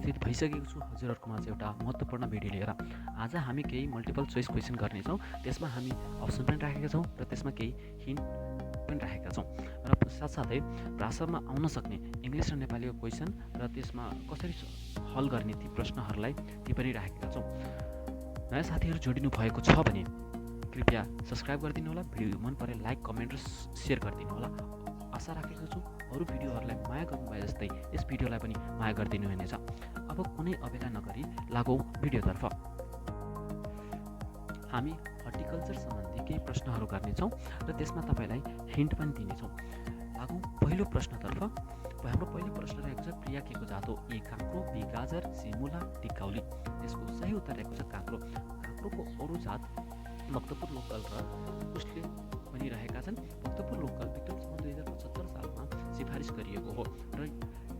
उपस्थित भइसकेको छु हजुरहरूकोमा चाहिँ एउटा महत्त्वपूर्ण भिडियो लिएर। आज हामी केही मल्टिपल चोइस क्वेसन गर्नेछौँ। त्यसमा हामी अप्सन पनि राखेका छौँ र त्यसमा केही हिन्ट पनि राखेका छौँ र साथसाथै भाषामा आउन सक्ने इङ्ग्लिस र नेपालीको क्वेसन र त्यसमा कसरी हल गर्ने ती प्रश्नहरूलाई ती पनि राखेका छौँ। नयाँ साथीहरू जोडिनु भएको छ भने कृपया सब्सक्राइब गरिदिनु होला, भिडियो मन परे लाइक कमेन्ट र सेयर गरिदिनु होला। आशा राखेको छु अरू भिडियोहरूलाई माया गर्नुभए जस्तै यस भिडियोलाई पनि माया गरिदिनु हुनेछ। अब कुनै अबेला नगरी लागौँ भिडियोतर्फ। हामी हर्टिकल्चर सम्बन्धी केही प्रश्नहरू गर्नेछौँ र त्यसमा तपाईँलाई हिन्ट पनि दिनेछौँ। लागौँ पहिलो प्रश्नतर्फ। हाम्रो पहिलो प्रश्न रहेको छ प्रिया के को जात हो? ए काँक्रो, बी गाजर, सी मुला, डी काउली। यसको सही उत्तर रहेको छ काँक्रो। काँक्रोको अरू जात भक्तपुर लोकल र कुशले पनि रहेका छन्। भक्तपुर लोकल विक्रम सम्वत 2075 सालमा सिफारिस गरिएको हो र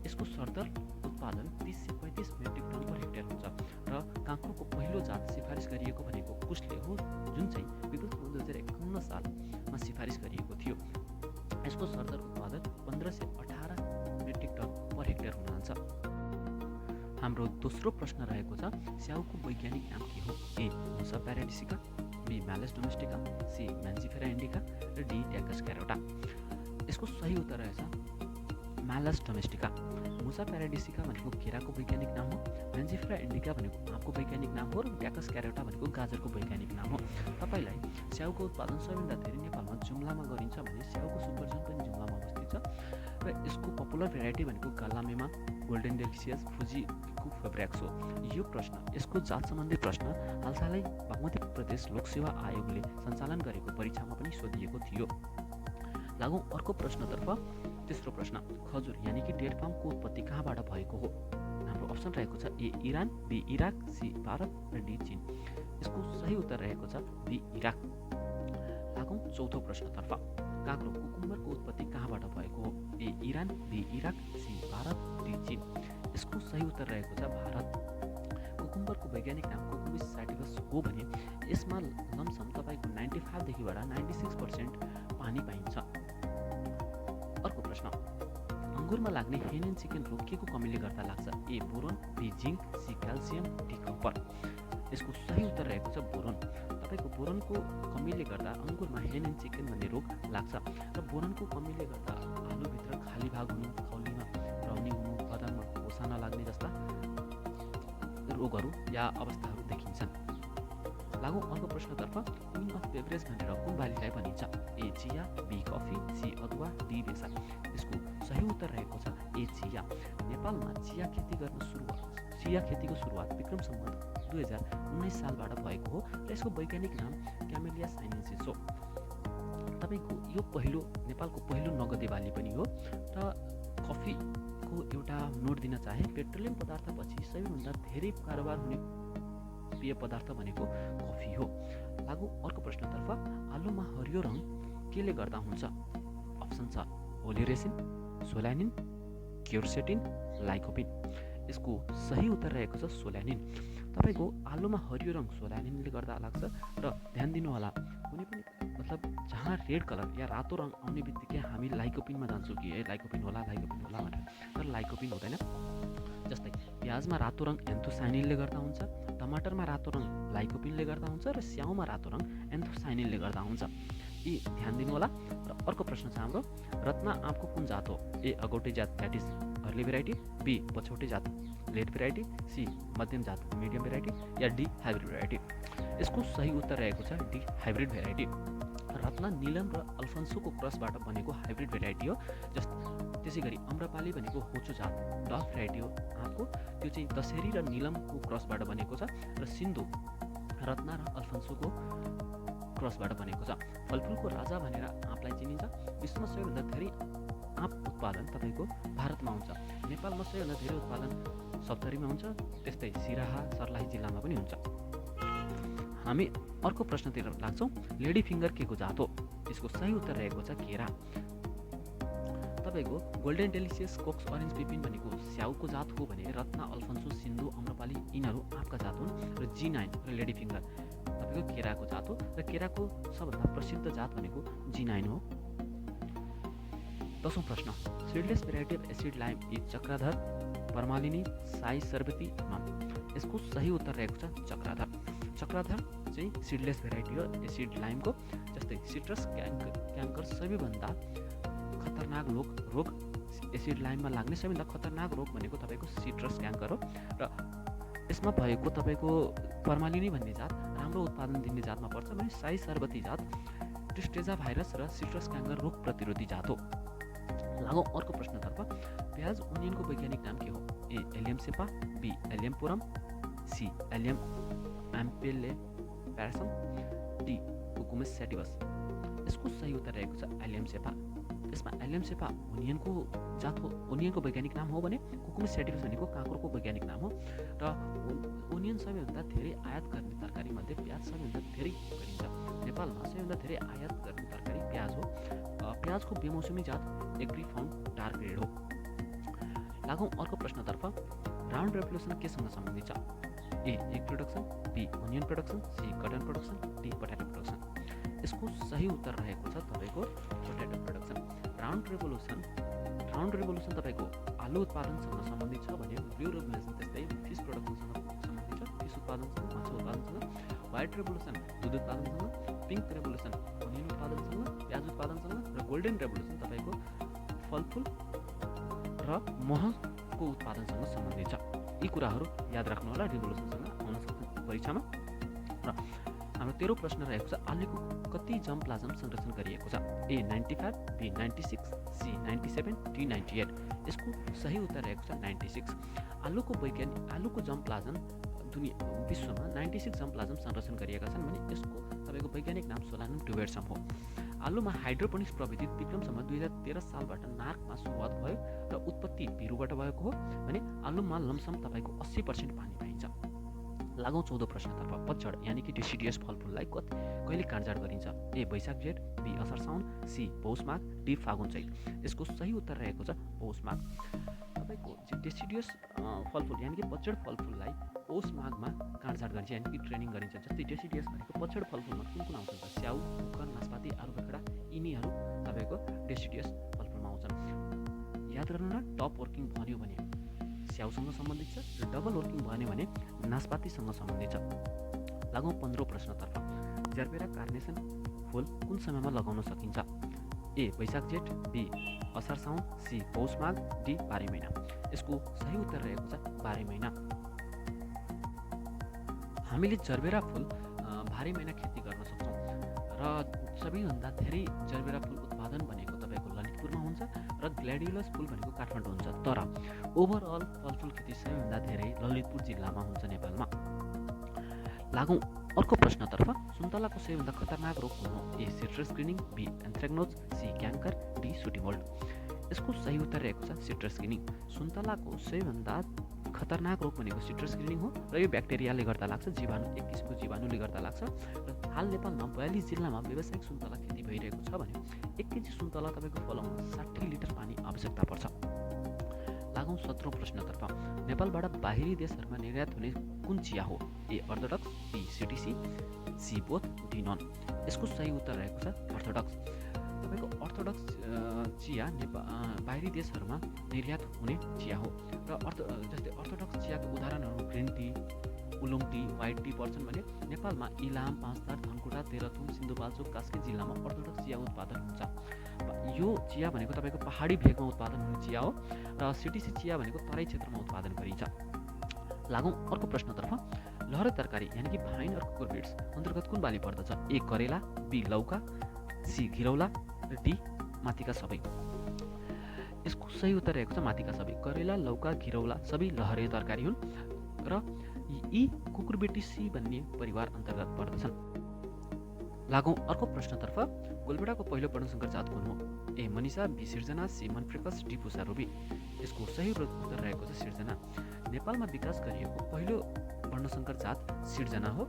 यसको सरदर उत्पादन 30 से 35 मेट्रिक टन पर हेक्टेयर हुन्छ र काँक्रोको पहिलो जात सिफारिस गरिएको भनेको कुशले हो, जुन चाहिँ विक्रम सम्वत 2051 सालमा सिफारिस गरिएको थियो। यसको सरदर उत्पादन 15 से 18 मेट्रिक टन पर हेक्टेयर हुन जान्छ। हाम्रो दोस्रो प्रश्न रहेको छ स्याउको वैज्ञानिक नाम के हो? ए मुसा प्याराडिसिका, बी म्यालस डोमेस्टिका, सी म्यान्जिफेरा इन्डिका र डी ट्याकस क्यारोटा। यसको सही उत्तर रहेछ म्यालस डोमेस्टिका। मुसा प्याराडिसिका भनेको केराको वैज्ञानिक नाम हो, म्यान्जिफेरा इन्डिका भनेको आँपको वैज्ञानिक नाम हो र ट्याकस क्यारोटा भनेको गाजरको वैज्ञानिक नाम हो। तपाईँलाई स्याउको उत्पादन सबैभन्दा धेरै नेपालमा जुम्लामा गरिन्छ भने स्याउको सुपरजन पनि जुम्लामा अवस्थित छ र यसको पपुलर भेराइटी भनेको गालामेमा, गोल्डन डेलिसियस, फुजीको फेब्रेक्स हो। यो प्रश्न यसको जात सम्बन्धी प्रश्न हालसालै मध्य प्रदेश लोकसेवा आयोगले सञ्चालन गरेको परीक्षामा पनि सोधिएको थियो। लागौँ अर्को प्रश्नतर्फ। तेस्रो प्रश्न खजुर यानि कि डेट पामको उत्पत्ति कहाँबाट भएको हो? हाम्रो अप्सन रहेको छ A Iran, B Iraq, C Bharat र डी चीन। यसको सही उत्तर रहेको छ बी इराक। लागौँ चौथो प्रश्नतर्फ। काँक्रो कुकुम्बरको उत्पत्ति कहाँबाट भएको हो? A Iran, B Iraq, C Bharat, D चीन। यसको सही उत्तर रहेको छ भारत। कुकुम्बरको वैज्ञानिक नाम कुकुमिस सैटिवस हो भने यसमा लमसम तपाईँको 95 देखिबाट 96% पानी पाइन्छ। अर्को प्रश्न अङ्गुरमा लाग्ने हेन एन्ड चिकन रोग के को कमीले गर्दा लाग्छ? A boron, B zinc, C calcium, D copper. यसको सही उत्तर रहेको छ बोरोन। तपाईँको बोरोनको कमीले गर्दा अङ्गुरमा हेन एन्ड चिकन भन्ने रोग लाग्छ र बोरोनको कमीले गर्दा आलुभित्र खाली भाग हुनु, खौलीमा ब्राउनी हुनु, बदाममा खोसा नलाग्ने जस्ता रोगहरू या अवस्थाहरू देखिन्छन्। लागौँ अर्को प्रश्नतर्फ। क्विन अफ बेभरेज भनेर कुन बालीलाई भनिन्छ? ए चिया, बी कफी, सी अदुवा, डी बेसा। यसको सही उत्तर रहेको छ ए चिया। नेपालमा चिया खेतीको सुरुवात विक्रम सम्वत 2019 सालबाट भएको हो र यसको वैज्ञानिक नाम क्यामेलिया साइनेन्सिस हो। तपाईँको यो नेपालको पहिलो नगदे बाली पनि हो र कफीको एउटा नोट दिन चाहे पेट्रोलियम पदार्थपछि सबैभन्दा धेरै कारोबार हुने पेय पदार्थ भनेको कफी हो। लागु अर्को प्रश्नतर्फ। आलुमा हरियो रङ केले गर्दा हुन्छ? अप्सन छ ओलिरेसिन, सोल्यानिन, क्युर्सेटिन, लाइकोपिन। यसको सही उत्तर रहेको छ सोल्यानिन। तपाईँको आलुमा हरियो रङ सोल्यानिनले गर्दा लाग्छ र ध्यान दिनुहोला कुनै पनि जहाँ रेड कलर या रातो रङ आउने बित्तिकै हामी लाइकोपिनमा जान्छौँ कि लाइकोपिन होला भनेर, तर लाइकोपिन हुँदैन। जस्तै प्याजमा रातो रङ एन्थोसाइनिनले गर्दा हुन्छ, टमाटरमा रातो रङ लाइकोपिनले गर्दा हुन्छ र स्याउमा रातो रङ एन्थोसाइनिनले गर्दा हुन्छ। यी ध्यान दिनु होला। र अर्को प्रश्न छ हाम्रो रत्ना आँपको कुन जात हो? ए अगौटे जात that is early variety, B पछौटे जात लेट भेराइटी, सी मध्यम जात मिडियम भेराइटी या डी हाइब्रिड भेराइटी। यसको सही उत्तर रहेको छ D hybrid variety. Ratna Neelam र अल्फन्सोको क्रसबाट बनेको हाइब्रिड भेराइटी हो। त्यसै गरी अम्रपाली भनेको होचो जात डग भेराइटी हो आँपको, त्यो चाहिँ दशहरी र निलमको क्रसबाट बनेको छ र सिन्धु रत्ना र अल्फन्सोको क्रसबाट बनेको छ। फलफुलको राजा भनेर आँपलाई चिनिन्छ। विश्वमा सबैभन्दा धेरै आँप उत्पादन तपाईँको भारतमा हुन्छ। नेपालमा सबैभन्दा धेरै उत्पादन सप्तरीमा हुन्छ, त्यस्तै सिराहा सर्लाही जिल्लामा पनि हुन्छ। हामी अर्को प्रश्नतिर लाग्छौँ। लेडी फिङ्गर के को जात हो? यसको सही उत्तर रहेको छ केरा। तपाईँको गोल्डन डेलिसियस, कोक्स अरेन्ज पिपिन भनेको स्याउको जात हो भने रत्ना, अल्फन्सो, सिन्धु, अम्रपाली यिनीहरू आँपका जात हुन् र G9 र लेडी फिङ्गर तपाईँको केराको जात हो र केराको सबभन्दा प्रसिद्ध जात भनेको G9 हो। 10औं प्रश्न। Seedless variety of acid lime is Chakradhar, Pramalini, Sai Sharbati, none. यसको सही उत्तर रहेको छ चक्रधर। चक्रधर चाहिँ सिडलेस भेराइटी हो एसिड लाइमको। जस्तै सिट्रस क्याङ्कर सबैभन्दा खतरनाक रोग एसिड लाइममा लाग्ने सबैभन्दा खतरनाक रोग भनेको तपाईँको सिट्रस क्याङ्कर हो। र यसमा भएको तपाईँको पर्मालिनी भन्ने जात राम्रो उत्पादन दिने जातमा पर्छ भने साई सर्बती जात ट्रिस्टेजा भाइरस र सिट्रस क्याङ्कर रोग प्रतिरोधी जात हो। लागौँ अर्को प्रश्नतर्फ। प्याज ओनियनको वैज्ञानिक नाम के हो? A allium cepa, B allium porrum, C allium ampeloprasum, D cucumis sativus. यसको सही उत्तर रहेको छ एलियम सेपा। यसमा एलियम सेपा ओनियनको जात हो, ओनियनको वैज्ञानिक नाम हो भने कुकुमस सेटिवस भनेको काँक्रोको वैज्ञानिक नाम हो। र ओनियन सबैभन्दा धेरै आयात गर्ने तरकारीमध्ये प्याज सबैभन्दा धेरै गरिन्छ। नेपालमा सबैभन्दा धेरै आयात गर्ने तरकारी प्याज हो। प्याजको बेमौसमी जात एग्रिफाउन्ड डार्क रेड हो। लागौँ अर्को प्रश्नतर्फ। ब्राउन रेभोल्युसन केसँग सम्बन्धित छ? A egg production, B onion production, C cotton production, D potato production. यसको सही उत्तर रहेको छ तपाईँको पोट्याटो प्रोडक्सन। ब्राउन रेभोल्युसन तपाईँको आलु उत्पादनसँग सम्बन्धित छ भने ब्लू रेभोल्युसन त्यस्तै फिस प्रोडक्सनसँग सम्बन्धित छ, फिस उत्पादनसँग, माछा उत्पादनसँग। व्हाइट रेभोल्युसन दुध उत्पादनसँग, पिङ्क रेभोल्युसन ओनियन उत्पादनसँग, प्याज उत्पादनसँग, र गोल्डन रेभोल्युसन तपाईँको फलफुल र महको उत्पादनसँग सम्बन्धित छ। यी कुराहरू याद राख्नु होला, रेभोल्युसनसँग आउन सक्छ परीक्षामा। र हाम्रो 13औं प्रश्न रहेको छ आलुको कति जर्म प्लाज्म संरक्षण गरिएको छ? ए 95, बी 96, सी 97, डी 98। यसको सही उत्तर रहेको छ 96। आलुको जर्म प्लाज्म विश्वमा 96 जर्म प्लाज्म संरक्षण गरिएका छन् भने यसको तपाईँको वैज्ञानिक नाम सोलानम ट्युबेरसम हो। आलुमा हाइड्रोपोनिक्स प्रविधि विक्रमसम्म 2013 सालबाट नार्कमा सुरुवात भयो र उत्पत्ति बिरुबाट भएको हो भने आलुमा लमसम तपाईँको 80% पानी पाइन्छ। लागौँ 14औं प्रश्नतर्फ। पतझड यानि कि डेसिडियस फलफुललाई कहिले काटछाड गरिन्छ? ए वैशाख जेठ, बी असार साउन, सी पौष माघ, डी फागुन चैत। यसको सही उत्तर रहेको छ पौष माघ। तपाईँको डेसिडियस फलफुल यानि कि पतझड फलफुललाई पौष माघमा काटछाड गरिन्छ यानि कि ट्रेनिङ गरिन्छ। जस्तै डेसिडियस भनेको पतझड फलफुलमा कुन आउँछ? स्याउ, कुकर, नास्पाती, आलु बखेडा यिनीहरू तपाईँको डेसिडियस फलफुलमा आउँछन्। याद गर्नु न, टप वर्किङ भन्यो भने स्याउसँग सम्बन्धित छ र डबल वर्किङ भन्यो भने नास्पातीसँग सम्बन्धित छ। लागौँ 15औं प्रश्नतर्फ। जर्बेरा कार्नेसन फुल कुन समयमा लगाउन सकिन्छ? ए वैशाख जेठ, बी असार साउन, सी पौष माघ, डी 12 महिना। यसको सही उत्तर रहेको छ 12 महिना। हामीले जर्बेरा फुल 12 महिना खेती गर्न सक्छौँ र सबैभन्दा धेरै जर्बेरा फुल उत्पादन भनेको तपाईँको ललितपुरमा हुन्छ र ग्ल्याडियोलस फुल भनेको काठमाडौँ हुन्छ। तर ओभरअल फलफुल खेती सबैभन्दा धेरै ललितपुर जिल्लामा हुन्छ नेपालमा। लागौँ अर्को प्रश्नतर्फ। सुन्तलाको सबैभन्दा खतरनाक रोग कुन हो? A citrus greening, B anthracnose, C canker, D sooty mould. यसको सही उत्तर रहेको छ सिट्रस ग्रिनिङ। सुन्तलाको सबैभन्दा खतरनाक रोग भनेको सिट्रस ग्रिनिङ हो र यो ब्याक्टेरियाले गर्दा लाग्छ, एक किसिमको जीवाणुले गर्दा लाग्छ। र हाल नेपालमा 42 जिल्लामा व्यावसायिक सुन्तला खेती भइरहेको छ भने 1 केजी सुन्तला तपाईँको फलाउन 60 लिटर पानी आवश्यकता पर्छ। लागौँ 17औं प्रश्नतर्फ। नेपालबाट बाहिरी देशहरूमा निर्यात हुने कुन चिया हो? A orthodox, B CTC, C both, D none. यसको सही उत्तर रहेको छ अर्थोडक्स। तपाईँको अर्थोडक्स चिया बाहिरी देशहरूमा निर्यात हुने चिया हो र जस्तै अर्थोडक्स चियाको उदाहरणहरू green tea, oolong tea, white tea पर्छन् भने नेपालमा इलाम, पाँचथर, धनकुटा, तेह्रथुम, सिन्धुपाल्चोक, कास्की जिल्लामा अर्थोडक्स चिया उत्पादन हुन्छ। यो चिया भनेको तपाईँको पहाडी भेगमा उत्पादन हुने चिया हो र सिटिसी चिया भनेको तराई क्षेत्रमा उत्पादन गरिन्छ। लागौँ अर्को प्रश्नतर्फ। लहरे तरकारी यानि कि भाइन र कुकुरबिट्स अन्तर्गत कुन बाली पर्दछ? ए करेला, बी लौका, सी घिरौला र डी माथिका सबै। यसको सही उत्तर रहेको छ माथिका सबै। करेला, लौका, घिरौला सबै लहरे तरकारी हुन् र यी कुकुरबिटेसी भन्ने परिवार अन्तर्गत पर्दछन्। लागौँ अर्को प्रश्नतर्फ। गोलभेडाको पहिलो वर्णसङ्कर जात कुन हो? A Manisha, B Srijana, C मनफ्रेकस, डी पुसा रुबी। यसको सही उत्तर रहेको छ सिर्जना। नेपालमा विकास गरिएको पहिलो वर्णसङ्कर जात सिर्जना हो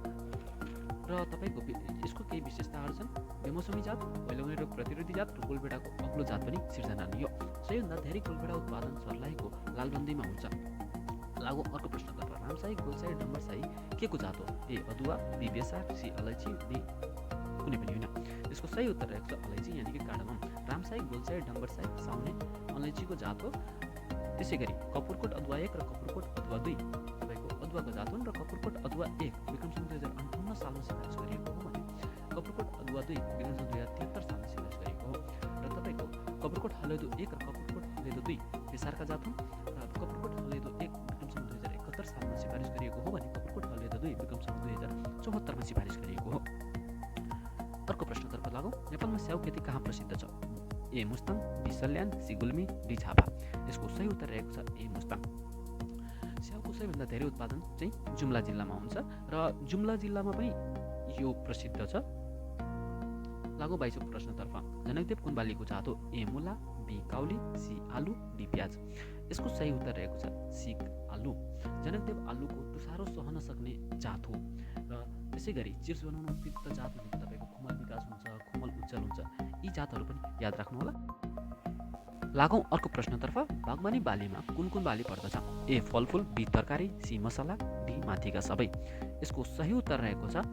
र तपाईँको यसको केही विशेषताहरू छन्। बेमौसमी जात, पहिलाउने रोग प्रतिरोधी जात र गोलभेडाको अग्लो जात पनि सिर्जना नै हो। सबैभन्दा धेरै गोलभेडा उत्पादन सर्लाहीको लालबन्दीमा हुन्छ। लागौँ अर्को प्रश्नतर्फ। रामसाई, गोलसाई, डम्बरसाई के को जात हो? ए अदुवा, बी बेसार, सी अलैँची, डी कुनै पनि होइन। यसको सही उत्तर रहेको छ अलैँची यानि कि कार्डमम। रामसाई, गोलसाई, डम्बरसाई, साउने अलैँचीको जात हो। त्यसै गरी कपुरकोट अदुवा 1 र कपुरकोट अदुवा 2 तपाईँको अदुवा गजातुन र कपुरकोट अदुवा 1 विक्रमसम्म 2058 सालमा सिफारिस गरिएको हो भने कपुरकोट अदुवा 2 विक्रमसम्म 2073 सालमा सिफारिस गरिएको हो र तपाईँको कपुरकोट हलेदो 1 र कपुरकोट हलेदो 2 बेसारका जातुन र कपुरकोट हलेदो 1 विक्रमसम्म 2071 सालमा सिफारिस गरिएको हो भने कपुरकोट हलेदो 2 विक्रमसम्म 2074 मा सिफारिस गरिएको हो। अर्को प्रश्नतर्फ लागौँ। नेपालमा स्याउ खेती कहाँ प्रसिद्ध छ? A Mustang, B Salyan, C Gulmi, D Jhapa. यसको सही उत्तर रहेको छ ए मुस्ताङ। स्याउको सबैभन्दा धेरै उत्पादन चाहिँ जुम्ला जिल्लामा हुन्छ र जुम्ला जिल्लामा पनि यो प्रसिद्ध छ। लागौँ 22औं प्रश्नतर्फ। जनकदेव कुन बालीको जात हो? ए मुला, बी काउली, सी आलु, डी प्याज। यसको सही उत्तर रहेको छ सी आलु। जनकदेव आलुको तुसारो सहन सक्ने जात हो र त्यसै गरी चिप्स बनाउन उपयुक्त जात भनेको तपाईँको खुमल विकास हुन्छ, खुमल उज्जवल हुन्छ। यी जातहरू पनि याद राख्नु होला। लागौँ अर्को प्रश्नतर्फ। बागवानी बालीमा कुन कुन बाली पर्दछ? ए फलफुल, बी तरकारी, सी मसला, डी माथिका सबै। यसको सही उत्तर रहेको छ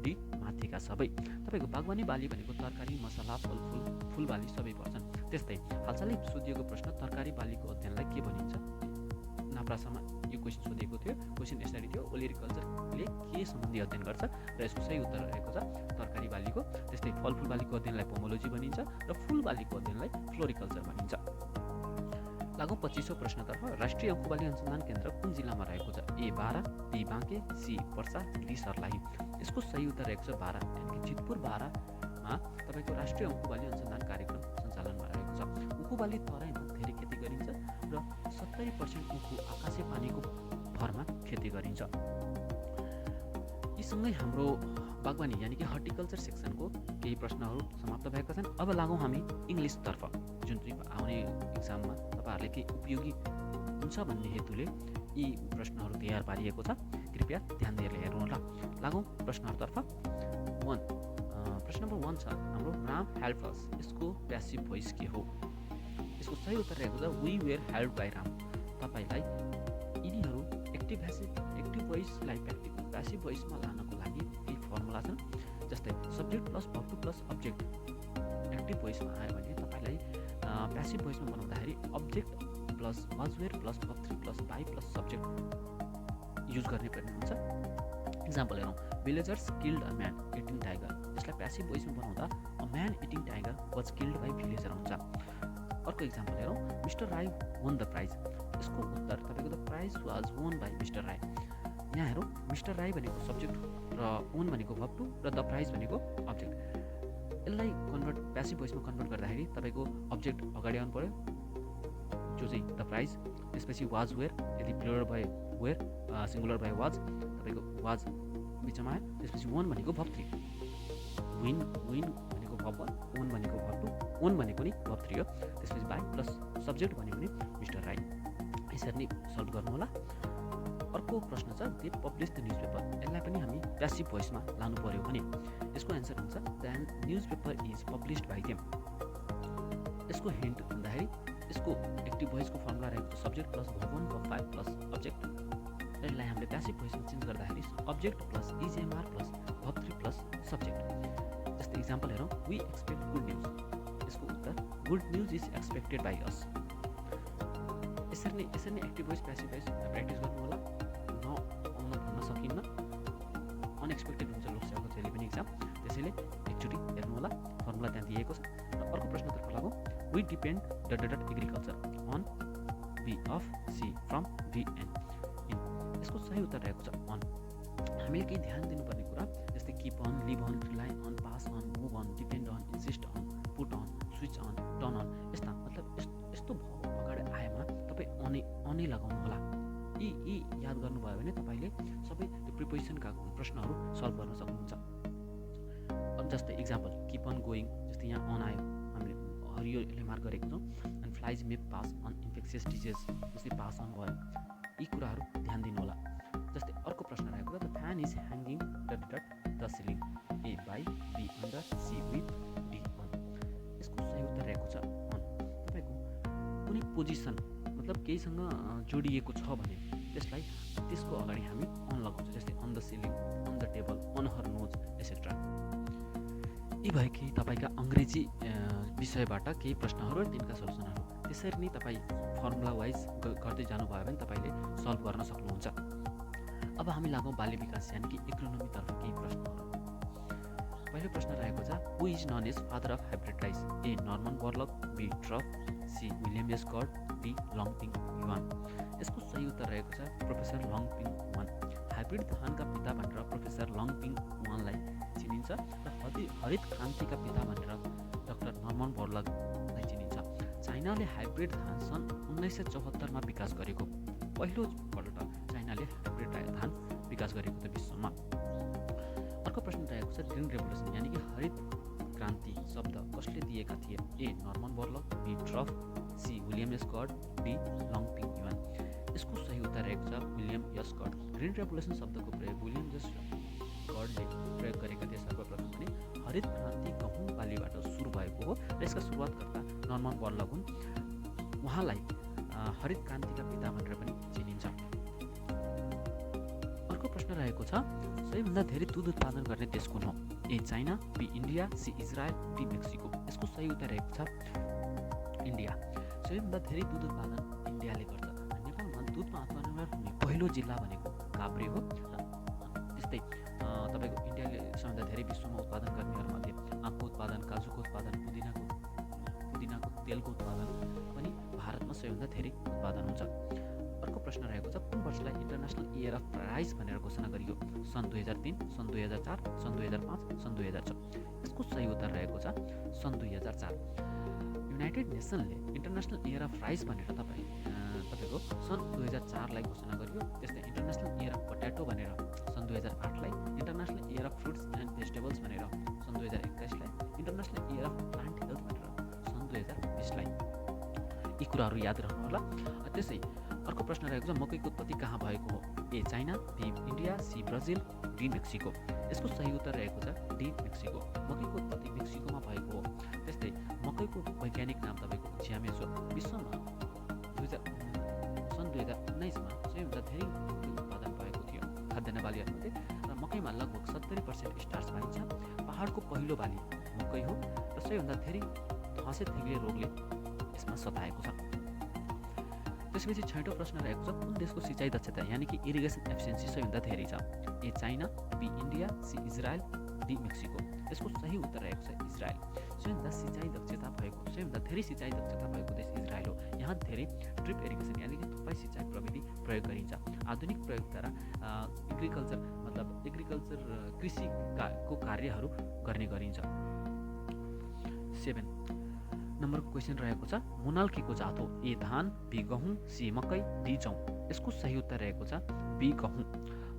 डी माथिका सबै। तपाईँको बागवानी बाली भनेको तरकारी, मसला, फलफुल, फुलबाली सबै पर्छन्। त्यस्तै हालसालै सोधिएको प्रश्न तरकारी बालीको अध्ययनलाई के भनिन्छ? नाप्रासमा यो क्वेसन सोधिएको थियो। क्वेसन यसरी थियो, ओलिरिकल्चरले के सम्बन्धी अध्ययन गर्छ र यसको सही उत्तर रहेको छ तरकारी बालीको। त्यस्तै फलफुल बालीको अध्ययनलाई पोमोलोजी भनिन्छ र फुल बालीको अध्ययनलाई फ्लोरिकल्चर भनिन्छ। लागौँ 25औं प्रश्नतर्फ। राष्ट्रिय अङ्कुबाली अनुसन्धान केन्द्र कुन जिल्लामा रहेको छ? A Bara, B Banke, C Parsa, D Sarlahi. यसको सही उत्तर रहेको छ बारा, यानि कि जितपुर बारामा तपाईँको राष्ट्रिय अङ्कुबाली अनुसन्धान कार्यक्रम सञ्चालनमा रहेको छ। उखुबाली तराईमा धेरै खेती गरिन्छ र 70% उखु आकाशे पानीको भरमा खेती गरिन्छ। यी सँगै हाम्रो बागवानी यानि कि हर्टिकल्चर सेक्सनको केही प्रश्नहरू समाप्त भएका छन्। अब लागौँ हामी इङ्ग्लिसतर्फ, जुन चाहिँ आउने इक्जाममा तपाईँहरूले केही उपयोगी हुन्छ भन्ने हेतुले यी प्रश्नहरू तयार पारिएको छ। कृपया ध्यान दिएर हेर्नुहोला। लागौँ प्रश्नहरूतर्फ। प्रश्न नम्बर 1 छ हाम्रो राम हेल्प अस। यसको प्यासिभ भोइस के हो? यसको सही उत्तर रहेको छ we were help by Ram. तपाईँलाई यिनीहरू एक्टिभ भोइसलाई प्यासिभ भोइसमा लानको लागि केही फर्मुला छन्। जस्तै subject plus verb two plus object active भोइसमा आयो भने तपाईँलाई प्यासिभ भोइसमा बनाउँदाखेरि object plus was were plus verb 3 plus by plus subject use गर्ने पर्ने हुन्छ। इक्जाम्पल हेरौँ। Villagers killed a man eating tiger. यसलाई प्यासिभ भोइसमा बनाउँदा a man eating tiger was killed by villager हुन्छ। अर्को इक्जाम्पल हेरौँ। Mister Rai won the price. यसको उत्तर तपाईँको द प्राइज वाज वोन बाई मिस्टर राई। यहाँ हेरौँ, मिस्टर राई भनेको सब्जेक्ट र ओन भनेको भर्ब टु र द प्राइज भनेको अब्जेक्ट। यसलाई प्यासिभ भोइसमा कन्भर्ट गर्दाखेरि तपाईँको अब्जेक्ट अगाडि आउनु पर्यो, जो चाहिँ द प्राइज। त्यसपछि वाज वेयर, यदि प्लुरल भए वेयर, सिङ्गुलर भए वाज, तपाईँको वाज बिचमा आयो। त्यसपछि वोन भनेको भर्ब 3, विन भनेको भर्ब 1, ओन भनेको भर्ब 2, ओन भनेको नि भर्ब 3 हो। त्यसपछि बाई प्लस सब्जेक्ट भनेको नि मिस्टर राई। यसरी नै सल्भ गर्नु होला। अर्को प्रश्न छ they publish the news paper. यसलाई पनि हामी प्यासिभ भोइसमा लानु पर्यो भने यसको एन्सर हुन्छ the newspaper is published by them. यसको हिन्ट भन्दाखेरि यसको एक्टिभ भोइसको फर्मुला रहेको subject plus verb 1 verb 5 plus object. यसलाई हामीले प्यासिभ भोइसमा चेन्ज गर्दाखेरि object plus is am are plus verb 3 plus subject. जस्तै इक्जाम्पल हेरौँ। We expect good news. यसको उत्तर good news is expected by us. यसरी नै active voice passive voice practice गर्नु होला। नआउन भन्न सकिन्न, अनएक्सपेक्टेड हुन्छ लोकसेवाको जहिले पनि इक्जाम। त्यसैले एकचोटि हेर्नु होला, फर्मुला त्यहाँ दिएको छ। र अर्को प्रश्नतर्फ लागौँ। We depend agriculture on B of C from B and in. यसको सही उत्तर रहेको छ अन। हामीले केही ध्यान दिनुपर्ने कुरा जस्तै keep on, live on, rely on, pass on, move on, depend on, insist on, put on, switch on, turn on, यस्ता मतलब यस्तो भाव अगाडि आएमा तपाईँ अनै लगाउनु होला। यी याद गर्नुभयो भने तपाईँले सबै त्यो प्रिपोजिसनका प्रश्नहरू सल्भ गर्न सक्नुहुन्छ। जस्तै इक्जाम्पल किप अन गोइङ, जस्तै यहाँ अन आयो, हामीले हरियोले मार्क गरेको छौँ। And flies may pass on infectious disease, जस्तै पास अन भयो। यी कुराहरू ध्यान दिनु होला। जस्तै अर्को प्रश्न रहेको छ the fan is hanging the ceiling. A by, B under, C with, D on. यसको सही उत्तर रहेको छ अन। तपाईँको कुनै पोजिसन मतलब केहीसँग जोडिएको छ भने त्यसको अगाडि हामी अन लगाउँछौँ। जस्तै on the ceiling, on the table, on her nose et cetera. यी भए केही तपाईँका अङ्ग्रेजी विषयबाट केही प्रश्नहरू र तिनका सल्युसनहरू। त्यसरी नै तपाईँ फर्मुला वाइज गर्दै जानुभयो भने तपाईँले सल्भ गर्न सक्नुहुन्छ। अब हामी लागौँ बाल्य विकास यानि कि इकोनोमीतर्फ केही प्रश्नहरू। पहिलो प्रश्न रहेको छ, who is known as father of hybrid rice? A Norman Borlaug, B ट्रफ, C William S Gaud, D Longping Yuan. यसको सही उत्तर रहेको छ प्रोफेसर लङपिङ युआन। हाइब्रिड धानका पिता भनेर प्रोफेसर लङपिङ युआनलाई चिनिन्छ र हरित क्रान्तिका पिता भनेर डाक्टर नर्मन बोरलगलाई चिनिन्छ। चाइनाले हाइब्रिड धान सन् 1974 विकास गरेको पहिलोपल्ट चाइनाले हाइब्रिड धान विकास गरेको त विश्वमा। अर्को प्रश्न रहेको छ, ग्रिन रेभोल्युसन यानि कि हरित क्रान्ति शब्द कसले दिएका थिए? ए नर्मन बोरलग, बी ट्रफ, C William S Gaud, D Longping Yuan. यसको सही उत्तर रहेको छ William S Gaud. Green revolution शब्दको प्रयोग विलियम एस गॉडले प्रयोग गरेका थिए सर्वप्रथम भने। हरित क्रान्ति गहुँ बालीबाट सुरु भएको हो र यसका सुरुवातकर्ता नर्मन बोरलग हुन्। उहाँलाई हरित क्रान्तिका पिता भनेर पनि चिनिन्छ। अर्को प्रश्न रहेको छ, सबैभन्दा धेरै दुध उत्पादन गर्ने देश कुन हो? A China, B India, C Israel, D Mexico. यसको सही उत्तर रहेको छ इन्डिया। सबैभन्दा धेरै दुध उत्पादन इन्डियाले गर्छ। नेपालमा दुधमा आत्मनिर्भर हुने पहिलो जिल्ला भनेको काभ्रे हो। त्यस्तै तपाईँको इन्डियाले सबैभन्दा धेरै विश्वमा उत्पादन गर्नेहरूमध्ये आँपको उत्पादन, काजुको उत्पादन, पुदिनाको तेलको उत्पादन पनि भारतमा सबैभन्दा धेरै उत्पादन हुन्छ। अर्को प्रश्न रहेको छ, कुन वर्षलाई इन्टरनेसनल इयर अफ राइस भनेर घोषणा गरियो? सन् 2003, सन् 2004, सन् 2005, सन् 2006। यसको सही उत्तर रहेको छ सन् 2004। युनाइटेड नेसनले इन्टरनेसनल इयर अफ राइस भनेर तपाईँको सन् 2004लाई घोषणा गरियो। त्यस्तै इन्टरनेसनल इयर अफ पोट्याटो भनेर सन् 2008लाई, international year of fruits and vegetables भनेर सन् 2021लाई, international year of plant health भनेर सन् 2020लाई। यी कुराहरू याद राख्नु होला। त्यसै अर्को प्रश्न रहेको छ, मकैको उत्पत्ति कहाँ भएको हो? A China, B India, C Brazil, D Mexico. यसको सही उत्तर रहेको छ डी मेक्सिको। मकैको उत्पत्ति मेक्सिकोमा भएको हो। त्यस्तै मकैको वैज्ञानिक नाम तपाईँको ज्यामेस हो। विश्वमा सन् 2019मा सबैभन्दा धेरै उत्पादन भएको थियो खाद्यान्न बालीहरूमध्ये र मकैमा लगभग 70% स्टार्च पाइन्छ। पहाडको पहिलो बाली मकै हो र सबैभन्दा धेरै ध्वासे थेग्ले रोगले यसमा सताएको छ। त्यसपछि छैटौँ प्रश्न रहेको छ, कुन देशको सिँचाइ दक्षता यानि कि इरिगेसन एफिसिएन्सी सबैभन्दा धेरै छ? A China, B India, C Israel, D Mexico. यसको सही उत्तर रहेको छ इजरायल। सबैभन्दा सिँचाइ दक्षता भएको, सबैभन्दा धेरै सिँचाइ दक्षता भएको देश इजरायल हो। यहाँ धेरै ड्रिप इरिगेसन यानि कि थुप्रै सिँचाइ प्रविधि प्रयोग गरिन्छ। आधुनिक प्रयोगद्वारा कृषिको कार्यहरू गर्ने गरिन्छ। 7 नम्बरको क्वेसन रहेको छ, मुनाल के को जात हो? ए धान, बी गहुँ, सी मकै, डी जौ। यसको सही उत्तर रहेको छ बी गहुँ।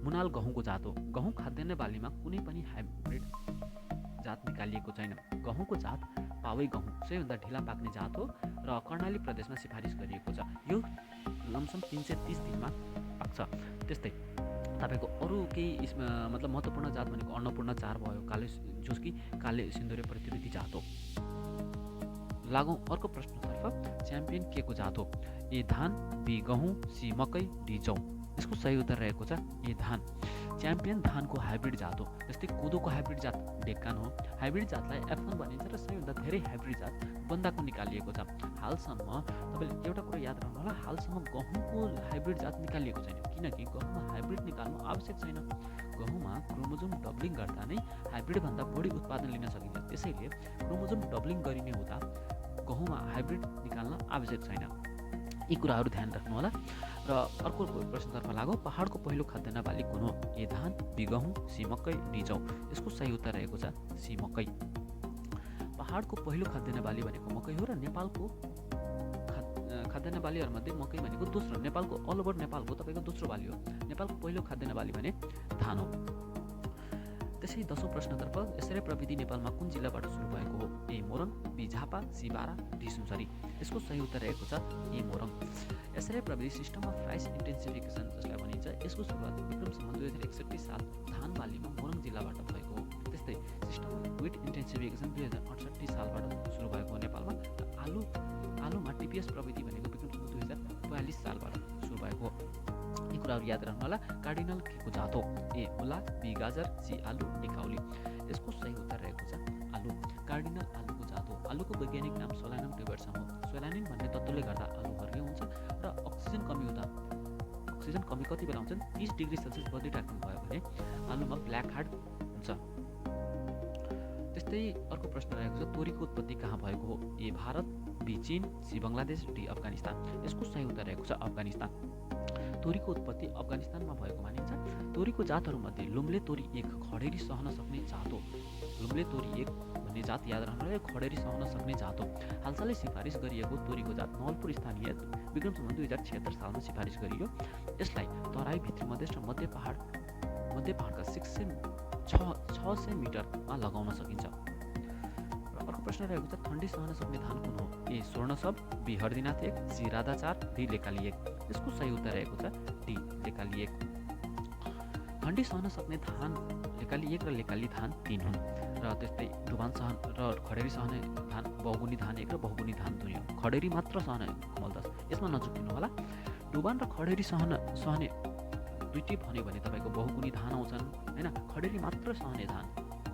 मुनाल गहुँको जात हो। गहुँ खाद्यान्न बालीमा कुनै पनि हाइब्रिड जात निकालिएको छैन। गहुँको जात पावै गहुँ सबैभन्दा ढिला पाक्ने जात हो र कर्णाली प्रदेशमा सिफारिस गरिएको छ। यो लमसम 330 दिनमा पाक्छ। त्यस्तै तपाईँको अरू केही महत्त्वपूर्ण जात भनेको अन्नपूर्ण चार भयो, जो कि काले सिन्दुरे प्रतिनिधि जात हो। लागौँ अर्को प्रश्नतर्फ, च्याम्पियन के को जात हो? ए धान, बी गहुँ, सी मकै, डी जौ। यसको सही उत्तर रहेको छ ए धान। च्याम्पियन धानको हाइब्रिड जात हो। जस्तै कोदोको हाइब्रिड जात डेक्कान हो। हाइब्रिड जातलाई F1 भनिन्छ र सबैभन्दा धेरै हाइब्रिड जात बन्दाको निकालिएको छ। हालसम्म तपाईँले एउटा कुरा याद राख्नु होला, हालसम्म गहुँको हाइब्रिड जात निकालिएको छैन, किनकि गहुँमा हाइब्रिड निकाल्नु आवश्यक छैन। गहुँमा क्रोमोजोम डबलिङ गर्दा नै हाइब्रिडभन्दा बढी उत्पादन लिन सकिन्छ। त्यसैले क्रोमोजोम डबलिङ गरिने हुँदा गहुँमा हाइब्रिड निकाल्न आवश्यक छैन। यी कुराहरू ध्यान राख्नु होला। र अर्को प्रश्नतर्फ लागौँ, पहाडको पहिलो खाद्यान्न बाली कुन हो? ए धान, बी गहुँ, सी मकै, डी जौ। यसको सही उत्तर रहेको छ सी मकै। पहाडको पहिलो खाद्यान्न बाली भनेको मकै हो र नेपालको खाद्यान्न बालीहरूमध्ये मकै भनेको दोस्रो, नेपालको अल ओभर नेपालको तपाईँको दोस्रो बाली हो। नेपालको पहिलो खाद्यान्न बाली भने धान हो। त्यसै 10औं प्रश्नतर्फ, यसरी प्रविधि नेपालमा कुन जिल्लाबाट सुरु भएको हो? A Morang, B Jhapa, C Bara, D Sunsari. यसको सही उत्तर रहेको छ ए मोरङ। यसरी प्रविधि सिस्टम अफ राइस इन्टेन्सिफिकेसन जसलाई भनिन्छ, यसको सुरुवात विक्रमसम्म 2061 साल धान बालीमा मोरङ जिल्लाबाट भएको हो। त्यस्तै सिस्टम अफ विट इन्टेन्सिफिकेसन 2068 सालबाट सुरु भएको हो नेपालमा। र आलुमा टिपिएस प्रविधि भनेको विक्रमसम्म 2042 सालबाट सुरु भएको हो। यी कुराहरू याद राख्नु होला। कार्डिनल के को जात हो? ए मुला, बी गाजर, सी आलु, डी काउली। यसको सही उत्तर रहेको छ आलु। कार्डिनल आलुको जात हो। आलुको वैज्ञानिक नाम सोलानम ट्युबरसम हो। सोलानिन भन्ने तत्त्वले जसले गर्दा आलु हरियो हुन्छ र अक्सिजन कमी कति बेला हुन्छ 30 डिग्री सेल्सियस बढी राख्नु भयो भने आलुमा ब्ल्याक हार्ट हुन्छ। त्यस्तै अर्को प्रश्न रहेको छ तोरीको उत्पत्ति कहाँ भएको हो? ए भारत, बी चीन, सी बङ्गलादेश, डी अफगानिस्तान। यसको सही उत्तर रहेको छ अफगानिस्तान। तोरीको उत्पत्ति अफगानिस्तानमा भएको मानिन्छ। तोरीको जातहरूमध्ये लुम्ले तोरी एक खडेरी सहन सक्ने जात हो। लुम्ले तोरी एक भन्ने जात याद राख्नु, खडेरी सहन सक्ने जात हो। हालसालै सिफारिस गरिएको तोरीको जात नवलपुर स्थानीय विक्रम सम्वत 2076 सालमा सिफारिस गरियो। यसलाई तराई, भित्री मधेस र मध्य पहाडका 600 मिटरमा लगाउन सकिन्छ। अर्को प्रश्न रहेको छ ठन्डी सहन सक्ने धान कुन हो? ए स्वर्णसब, बी हर्दीनाथ 1, सी राधा 4, डी लेकाली 1। यसको सही उत्तर रहेको छ डी लेकाली 1। ठन्डी सहन सक्ने धान लेकाली 1 र लेकाली धान 3 हुन् र त्यस्तै डुबान सहन र खडेरी सहने धान बहुगुनी धान 1 र बहुगुनी धान 2 हो। खडेरी मात्र सहने कमल 10, यसमा नचुकिनु होला। डुबान र खडेरी सहने दुईटै भन्यो भने तपाईँको बहुगुनी धान आउँछन् हैन। खडेरी मात्र सहने धान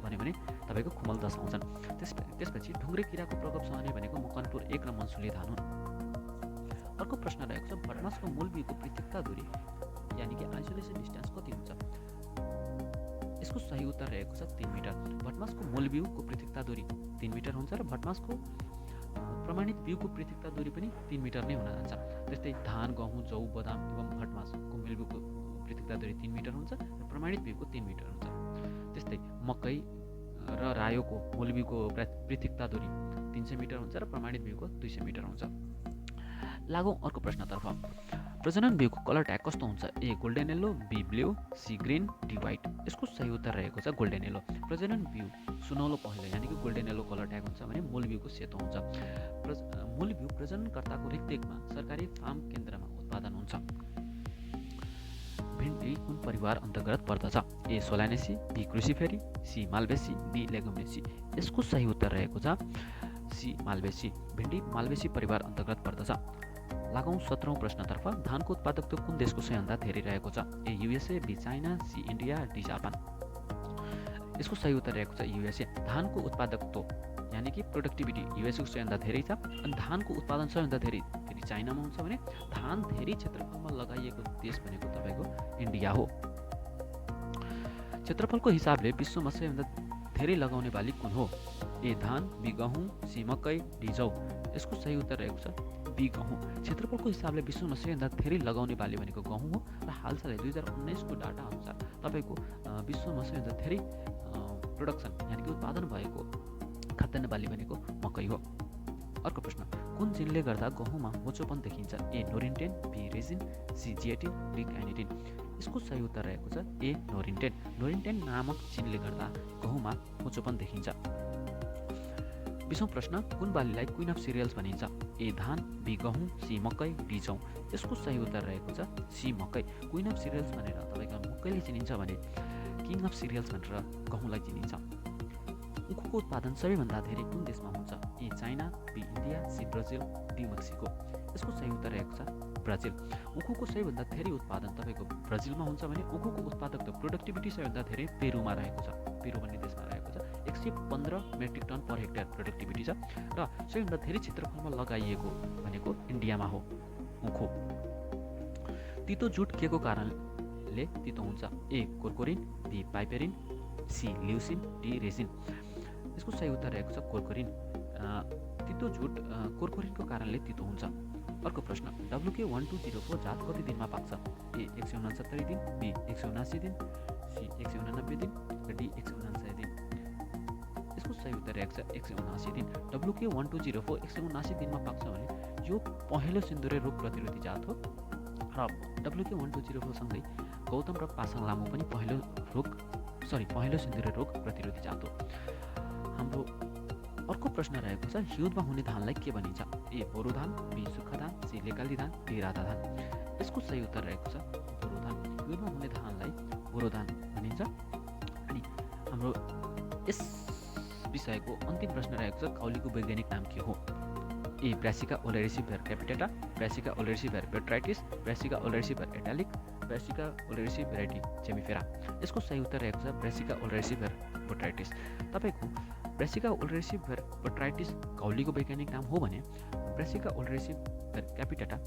भन्यो भने तपाईँको खुमल 10 आउँछन्। त्यसपछि ढुङ्ग्रे किराको प्रकोप सहने भनेको मकनपुर 1 र मनसुली धान हुन्। अर्को प्रश्न रहेको छ भटमासको मूल बिउको पृथकता दूरी यानि कि आइसोलेसन डिस्टेन्स कति हुन्छ? यसको सही उत्तर रहेको छ 3 मिटर। भटमासको मूल बिउको पृथकता दूरी 3 मिटर हुन्छ र भटमासको प्रमाणित बिउको पृथकता दूरी पनि 3 मिटर नै हुन जान्छ। त्यस्तै धान, गहुँ, जौ, बदाम एवं भटमासको मूल बिउको पृथकता दूरी 3 मिटर हुन्छ र प्रमाणित बिउको 3 मिटर हुन्छ। त्यस्तै मकै र रायोको मूल बिउको पृथकता दूरी 300 मिटर हुन्छ र प्रमाणित बिउको 200 मिटर हुन्छ। लागौँ अर्को प्रश्नतर्फ। प्रजनन बिउको कलर ट्याग कस्तो हुन्छ? A golden yellow, B blue, C green, D white. यसको सही उत्तर रहेको छ गोल्डन येलो। प्रजनन बिउ सुनौलो पहेँलो यानि कि गोल्डन येलो कलर ट्याग हुन्छ भने मूल बिउको सेतो हुन्छ। मूल बिउ प्रजननकर्ताको रेखदेखमा सरकारी फार्म केन्द्रमा उत्पादन हुन्छ। भिन्डी कुन परिवार अन्तर्गत पर्दछ? A Solanaceae, B Cruciferae, C Malvaceae, D Leguminosae. यसको सही उत्तर रहेको छ सी मालवेसी। भिन्डी मालवेसी परिवार अन्तर्गत पर्दछ। लागौँ 17औं प्रश्नतर्फ। धानको उत्पादकत्व कुन देशको सबैभन्दा धेरै रहेको छ? A USA, B China, C India, D Japan. यसको सही उत्तर रहेको छ युएसए। धानको उत्पादकत्व यानि कि प्रोडक्टिभिटी युएसएको सबैभन्दा धेरै छ अनि धानको उत्पादन सबैभन्दा धेरै फेरि चाइनामा हुन्छ भने धान धेरै क्षेत्रफलमा लगाइएको देश भनेको तपाईँको इन्डिया हो। क्षेत्रफलको हिसाबले विश्वमा सबैभन्दा धेरै लगाउने बाली कुन हो? ए धान, बी गहुँ, सी मकै, डी जौ। यसको सही उत्तर रहेको छ बी गहुँ। क्षेत्रफलको हिसाबले विश्वमा सबैभन्दा धेरै लगाउने बाली भनेको गहुँ हो र हालसालै 2019 को डाटा अनुसार तपाईँको विश्वमा सबैभन्दा धेरै प्रोडक्सन यानि कि उत्पादन भएको खाद्यान्न बाली भनेको मकै हो। अर्को प्रश्न कुन जिनले गर्दा गहुँमा होचोपन देखिन्छ? A norin ten, B resin, C zeatin, D kinetin. यसको सही उत्तर रहेको छ ए नोरिन्टेन। नोरिन्टेन नामक जिनले गर्दा गहुँमा होचोपन देखिन्छ। 20औं प्रश्न कुन बालीलाई क्विन अफ सिरियल्स भनिन्छ? ए धान, बी गहुँ, सी मकै, डी जौ। यसको सही उत्तर रहेको छ सी मकै। क्विन अफ सिरियल्स भनेर तपाईँको मकैले चिनिन्छ भने किङ अफ सिरियल्स भनेर गहुँलाई चिनिन्छ। उखुको उत्पादन सबैभन्दा धेरै कुन देशमा हुन्छ? A China, B India, C Brazil, D Mexico. यसको सही उत्तर रहेको छ ब्राजिल। उखुको सबैभन्दा धेरै उत्पादन तपाईँको ब्राजिलमा हुन्छ भने उखुको उत्पादकत्व प्रोडक्टिभिटी सबैभन्दा धेरै पेरुमा रहेको छ। पेरु भन्ने देशमा रहेको छ। 115 metric ton per hectare productivity छ र सबैभन्दा धेरै क्षेत्रफलमा लगाइएको भनेको इन्डियामा हो उखु। तितो जुट के को कारणले तितो हुन्छ? A corchorin, B piperine, C leucine, D resin. यसको सही उत्तर रहेको छ कोर्कोरिन। तितो जुट कोर्कोरिनको कारणले तितो हुन्छ। अर्को प्रश्न WK1204 जात कति दिनमा पाक्छ? ए 169 दिन, बी 179 दिन, सी 189 दिन र डी 199 दिन। यसको सही उत्तर रहेको छ 179 दिन। WK1204 179 दिनमा पाक्छ भने यो पहेँलो सिन्दुरे रोग प्रतिरोधी जात हो र WK1204 सँगै गौतम र पासाङ लामो पनि पहेँलो सिन्दुरे रोग प्रतिरोधी जात हो। हाम्रो अर्को प्रश्न रहेको छ हिउँदमा हुने धानलाई के भनिन्छ? ए बोरो धान, बी सुक्खा धान, सी लेकाली धान, डी राधा धान। यसको सही उत्तर रहेको छ बोरो धान। हिउँदमा हुने धानलाई बोरो धान भनिन्छ। अनि हाम्रो यस विषयको अन्तिम प्रश्न रहेको छ काउलीको वैज्ञानिक नाम के हो? A brassica oleracea var capitata, brassica oleracea var botrytis, brassica oleracea var italica, brassica oleracea variety gemmifera. यसको सही उत्तर रहेको छ ब्रासिका ओलेरिसिफेर पेट्राइटिस। तपाईँको ब्रेसिका ओल्ड्रेसी पेट्राइटिस घौलीको वैज्ञानिक नाम हो भने ब्रेसिका ओल्ड्रेसी क्यापिटाटा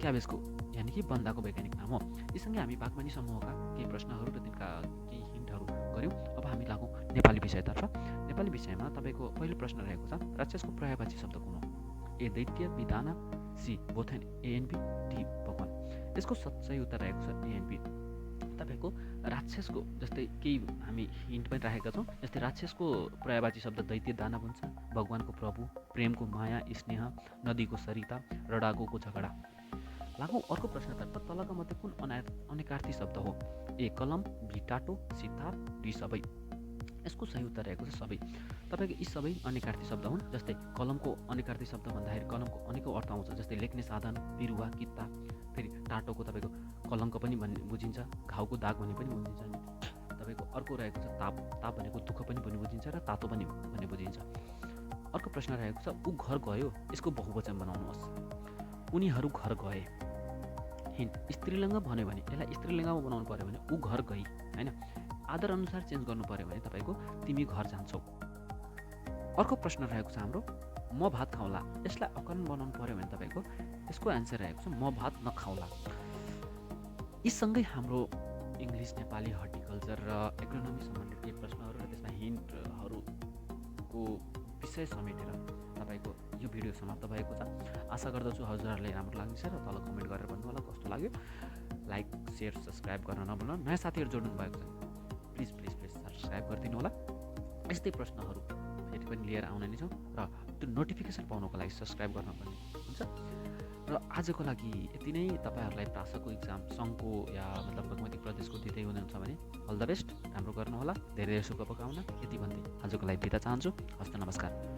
क्याबेजको यानि कि बन्दाको वैज्ञानिक नाम हो। यीसँगै हामी बागवानी समूहका केही प्रश्नहरू र तिनका केही हिन्टहरू गऱ्यौँ। अब हामी लागौँ नेपाली विषयतर्फ। नेपाली विषयमा तपाईँको पहिलो प्रश्न रहेको छ, राक्षसको पर्यायवाची शब्द कुन हो? ए दैत्य, बी दानव, C both and A and B, D भगवान। यसको सही उत्तर रहेको छ ए एन्ड बी। तपाईँको राक्षसको जस्तै केही हामी हिन्ट पनि राखेका छौँ, जस्तै राक्षसको पर्यायवाची शब्द दैत्य दानव हुन्छ, भगवानको प्रभु, प्रेमको माया स्नेह, नदीको सरिता, रडागोको झगडा। लागौँ अर्को प्रश्नतर्फ, तलका मध्ये कुन अनेकार्थी शब्द हो? ए कलम, बी टाटो, सी ताप, डी सबै। यसको सही उत्तर रहेको छ सबै। तपाईँको यी सबै अनेकार्थी शब्द हुन्। जस्तै कलमको अनेकार्थी शब्द भन्दाखेरि कलमको अनेकौँ अर्थ आउँछ, जस्तै लेख्ने साधन, बिरुवा, किता। फेरि टाटोको तपाईँको कलङ्क पनि बुझिन्छ, घाउको दाग भने पनि बुझिन्छ। तपाईँको अर्को रहेको छ ताप, ताप भनेको दुःख पनि बुझिन्छ र तातो पनि भन्ने बुझिन्छ। अर्को प्रश्न रहेको छ, ऊ घर गयो, यसको बहुवचन बनाउनुहोस्। उनीहरू घर गए। हिन्ट, स्त्रीलिङ्ग भन्यो भने यसलाई स्त्रीलिङ्गमा बनाउनु पर्यो भने ऊ घर गई, होइन। आदर अनुसार चेन्ज गर्नु पर्यो भने तपाईँको तिमी घर जान्छौ। अर्को प्रश्न रहेको छ हाम्रो, म भात खाउँला, यसलाई अकरण बनाउनु पर्यो भने तपाईँको यसको एन्सर रहेको छ म भात नखाउँला। यीसँगै हाम्रो इङ्ग्लिस, नेपाली, हर्टिकल्चर र एग्रोनोमी सम्बन्धित केही प्रश्नहरू र त्यसमा हिन्टहरूको विषय समेटेर तपाईँको यो भिडियो समाप्त भएको छ। आशा गर्दछु हजुरहरूलाई राम्रो लाग्नेछ र तल कमेन्ट गरेर भन्नु होला कस्तो लाग्यो। लाइक, सेयर, सब्सक्राइब गर्न नभुल्नु। नयाँ साथीहरू जोड्नु भएको छ प्लिज प्लिज प्लिज सब्सक्राइब गरिदिनु होला। यस्तै प्रश्नहरू फेरि पनि लिएर आउने नै छौँ र त्यो नोटिफिकेसन पाउनको लागि सब्सक्राइब गर्नुपर्ने हुन्छ। र आजको लागि यति नै। तपाईँहरूलाई प्रासाको इक्जाम सङ्घको या मतलब बागमती प्रदेशको दिँदै हुनुहुन्छ भने अल द बेस्ट, राम्रो गर्नुहोला, धेरै धेरै शुभकामना। यति भन्दै आजको लागि बिदा चाहन्छु। हस्त नमस्कार।